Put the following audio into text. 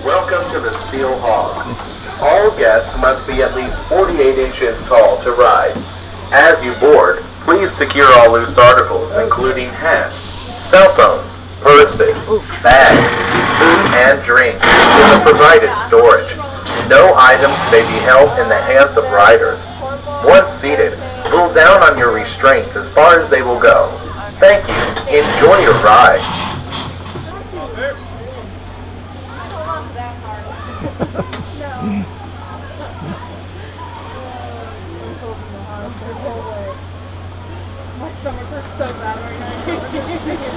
Welcome to the Steel Hawg. All guests must be at least 48 inches tall to ride. As you board, please secure all loose articles, including hats, cell phones, purses, bags, food and drinks in the provided storage. No items may be held in the hands of riders. Once seated, pull down on your restraints as far as they will go. Thank you. Enjoy your ride. My stomach hurts so bad right now.